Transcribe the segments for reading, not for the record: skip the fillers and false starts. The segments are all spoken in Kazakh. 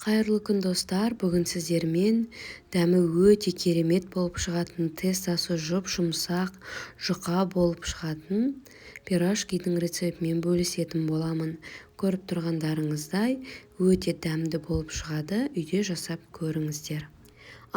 Қайырлы күн достар, бүгін сіздермен дәмі өте керемет болып шығатын, тестасы жұп-жұмсақ, жұқа болып шығатын пирожкидің рецептімен бөлісетін боламын. Көріп тұрғандарыңыздай өте дәмді болып шығады, үйде жасап көріңіздер.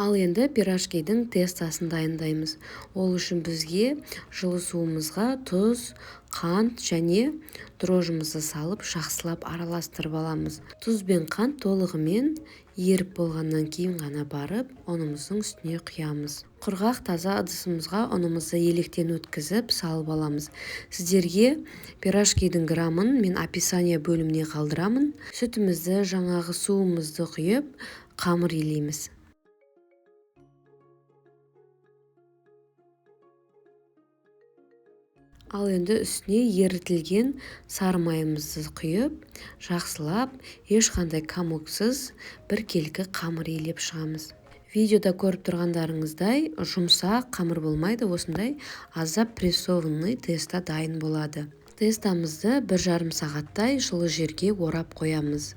Ал енді пирожкидің тестасын дайындаймыз. Ол үшін бізге жылы суымызға тұз, қант және дрожжымызды салып жақсылап араластырып аламыз. Тұз бен қант толығымен еріп болғаннан кейін ғана барып ұнымыздың үстіне құямыз. Құрғақ таза ыдысымызға ұнымызды електен өткізіп салып аламыз. Сіздерге пирожкидің грамын мен описание бөліміне қалдырамын. Сүтімізді, жаңағы суымызды құйып қамыр илейміз. Ал енді үстіне ерітілген сары майымызды құйып, жақсылап, ешқандай комоксыз бір келкі қамыр илеп шығамыз. Видеода көріп тұрғандарыңыздай жұмсақ қамыр болмайды, осындай аздап прессованный теста дайын болады. Тестамызды 1,5 сағаттай жылы жерге орап қоямыз.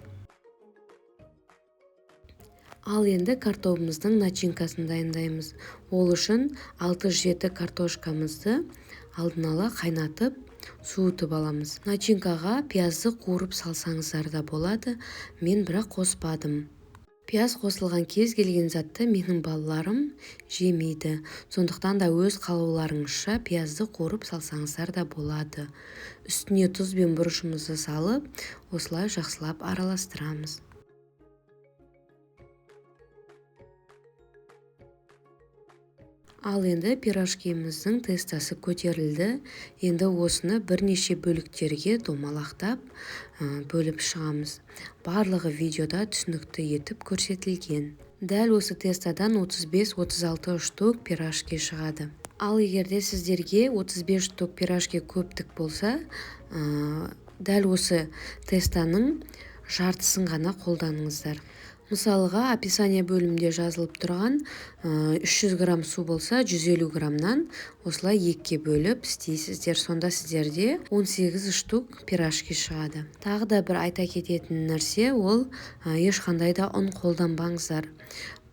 Ал енді картобымыздың начинкасын дайындаймыз. Ол үшін 6-7 картошкамызды алдын ала қайнатып, суытып аламыз. Начинкаға пиязды қуырып салсаңыздар да болады, мен бірақ қоспадым. Пияз қосылған кез келген затты менің балаларым жемейді. Сондықтан да өз қалауларыңызша пиязды қуырып салсаңыздар да болады. Үстіне тұз бен бұрышымызды салып, осылай жақсылап араластырамыз. Ал енді пирожкиміздің тестасы көтерілді. Енді осыны бірнеше бөліктерге домалақтап бөліп шығамыз. Барлығы видеода түсінікті етіп көрсетілген. Дәл осы тестадан 35-36 штук пирожки шығады. Ал егерде сіздерге 35 штук пирожки көптік болса, дәл осы тестаның жартысын ғана қолданыңыздар. Мысалыға, описание бөлімінде жазылып тұрған 300 грамм су болса, 150 граммнан осылай 2-ке бөліп істейсіздер. Сонда сіздерде 18 штук пирожки шығады. Тағы да бір айта кететін нәрсе, ол ешқандай да ұн қолданбаңыздар.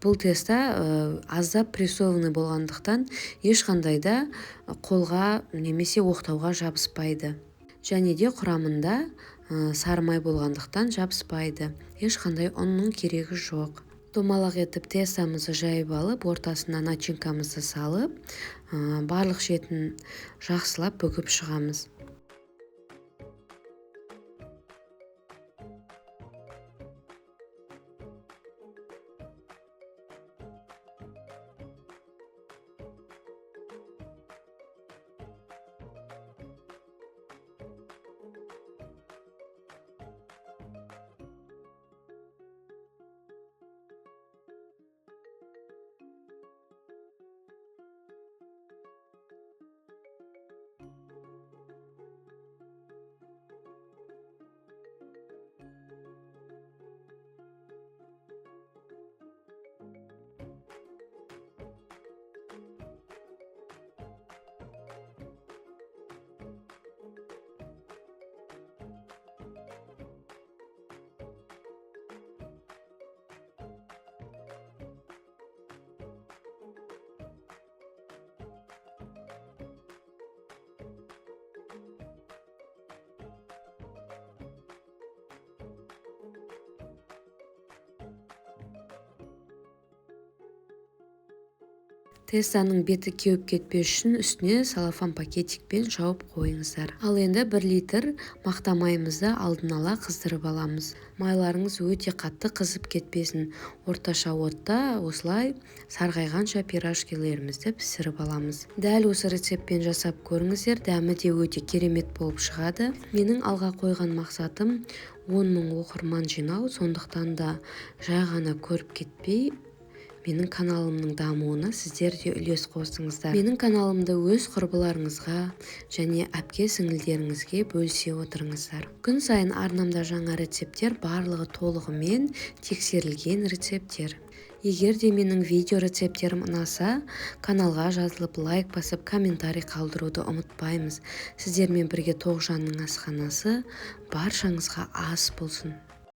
Бұл теста аздап прессованный болғандықтан ешқандай да қолға немесе оқтауға жабыспайды. Және де құрамында сары май болғандықтан жабыспайды. Ешқандай ұнның керегі жоқ. Домалақ етіп тестамызды жайып алып, ортасына начинкамызды салып, барлық шетін жақсылап бүгіп шығамыз. Тестаның беті кеуіп кетпес үшін үстіне салафан пакетикпен жауып қойыңыздар. Ал енді 1 литр мақта майымызды алдын ала қыздырып аламыз. Майларыңыз өте қатты қызып кетпесін. Орташа отта осылай сарғайғанша пирожкилерімізді пісіріп аламыз. Дәл осы рецептпен жасап көріңіздер, дәмі де өте керемет болып шығады. Менің алға қойған мақсатым 10 000 оқырман жинау, сондықтан да жай ғана көріп кетпей, менің каналымның дамуына сіздер де үлес қосыңыздар. Менің каналымды өз құрбыларыңызға және әпке-сіңілдеріңізге бөлісе отырыңыздар. Күн сайын арнамда жаңа рецепттер, барлығы толығымен тексерілген рецепттер. Егер де менің видео рецепттерім ұнаса, каналға жазылып, лайк басып, комментарий қалдыруды ұмытпаймыз. Сіздермен бірге Тоғжанның асханасы баршаңызға ас болсын.